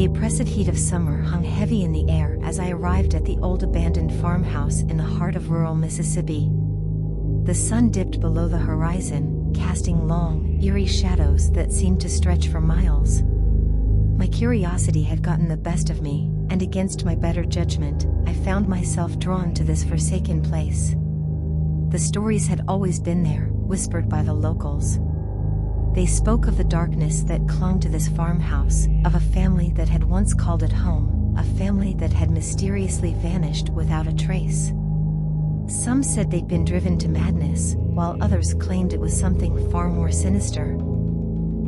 The oppressive heat of summer hung heavy in the air as I arrived at the old abandoned farmhouse in the heart of rural Mississippi. The sun dipped below the horizon, casting long, eerie shadows that seemed to stretch for miles. My curiosity had gotten the best of me, and against my better judgment, I found myself drawn to this forsaken place. The stories had always been there, whispered by the locals. They spoke of the darkness that clung to this farmhouse, of a family that had once called it home, a family that had mysteriously vanished without a trace. Some said they'd been driven to madness, while others claimed it was something far more sinister.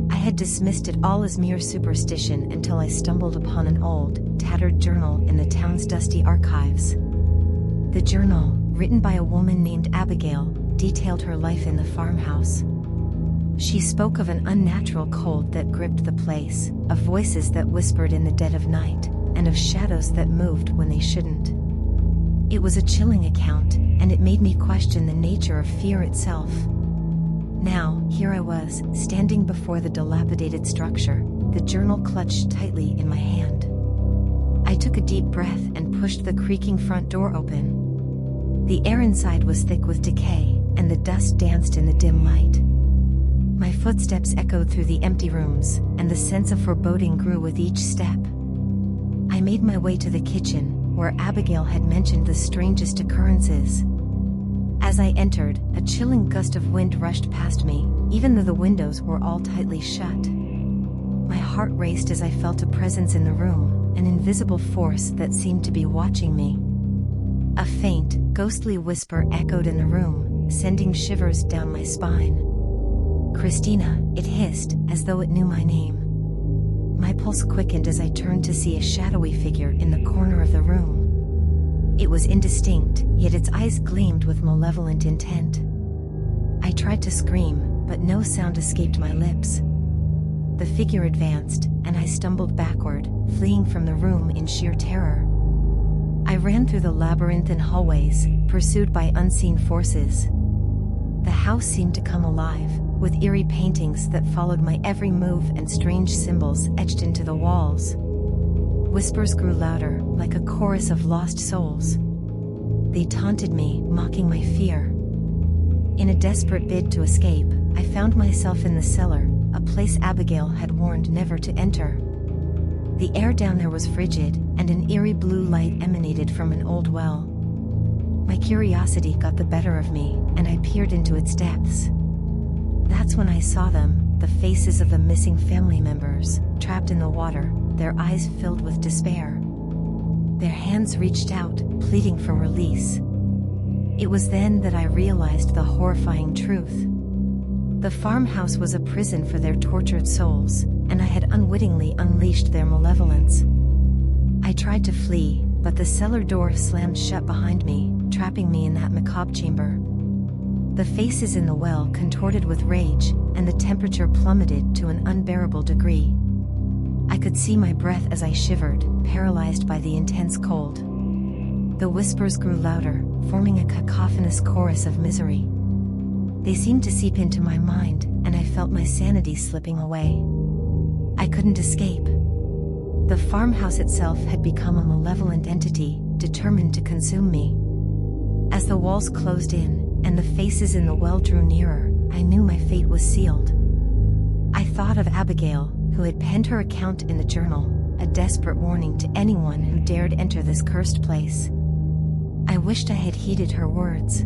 I had dismissed it all as mere superstition until I stumbled upon an old, tattered journal in the town's dusty archives. The journal, written by a woman named Abigail, detailed her life in the farmhouse. She spoke of an unnatural cold that gripped the place, of voices that whispered in the dead of night, and of shadows that moved when they shouldn't. It was a chilling account, and it made me question the nature of fear itself. Now, here I was, standing before the dilapidated structure, the journal clutched tightly in my hand. I took a deep breath and pushed the creaking front door open. The air inside was thick with decay, and the dust danced in the dim light. My footsteps echoed through the empty rooms, and the sense of foreboding grew with each step. I made my way to the kitchen, where Abigail had mentioned the strangest occurrences. As I entered, a chilling gust of wind rushed past me, even though the windows were all tightly shut. My heart raced as I felt a presence in the room, an invisible force that seemed to be watching me. A faint, ghostly whisper echoed in the room, sending shivers down my spine. "Christina," it hissed, as though it knew my name. My pulse quickened as I turned to see a shadowy figure in the corner of the room. It was indistinct, yet its eyes gleamed with malevolent intent. I tried to scream, but no sound escaped my lips. The figure advanced, and I stumbled backward, fleeing from the room in sheer terror. I ran through the labyrinthine hallways, pursued by unseen forces. The house seemed to come alive, with eerie paintings that followed my every move and strange symbols etched into the walls. Whispers grew louder, like a chorus of lost souls. They taunted me, mocking my fear. In a desperate bid to escape, I found myself in the cellar, a place Abigail had warned never to enter. The air down there was frigid, and an eerie blue light emanated from an old well. My curiosity got the better of me, and I peered into its depths. That's when I saw them, the faces of the missing family members, trapped in the water, their eyes filled with despair. Their hands reached out, pleading for release. It was then that I realized the horrifying truth. The farmhouse was a prison for their tortured souls, and I had unwittingly unleashed their malevolence. I tried to flee, but the cellar door slammed shut behind me, trapping me in that macabre chamber. The faces in the well contorted with rage, and the temperature plummeted to an unbearable degree. I could see my breath as I shivered, paralyzed by the intense cold. The whispers grew louder, forming a cacophonous chorus of misery. They seemed to seep into my mind, and I felt my sanity slipping away. I couldn't escape. The farmhouse itself had become a malevolent entity, determined to consume me. As the walls closed in, and the faces in the well drew nearer, I knew my fate was sealed. I thought of Abigail, who had penned her account in the journal, a desperate warning to anyone who dared enter this cursed place. I wished I had heeded her words.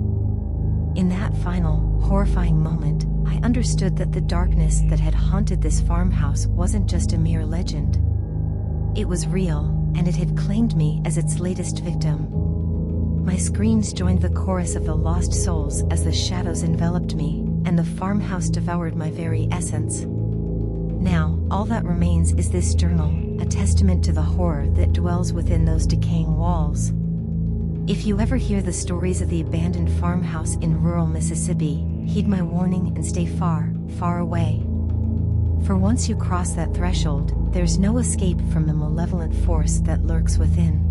In that final, horrifying moment, I understood that the darkness that had haunted this farmhouse wasn't just a mere legend. It was real, and it had claimed me as its latest victim. My screams joined the chorus of the lost souls as the shadows enveloped me, and the farmhouse devoured my very essence. Now, all that remains is this journal, a testament to the horror that dwells within those decaying walls. If you ever hear the stories of the abandoned farmhouse in rural Mississippi, heed my warning and stay far, far away. For once you cross that threshold, there's no escape from the malevolent force that lurks within.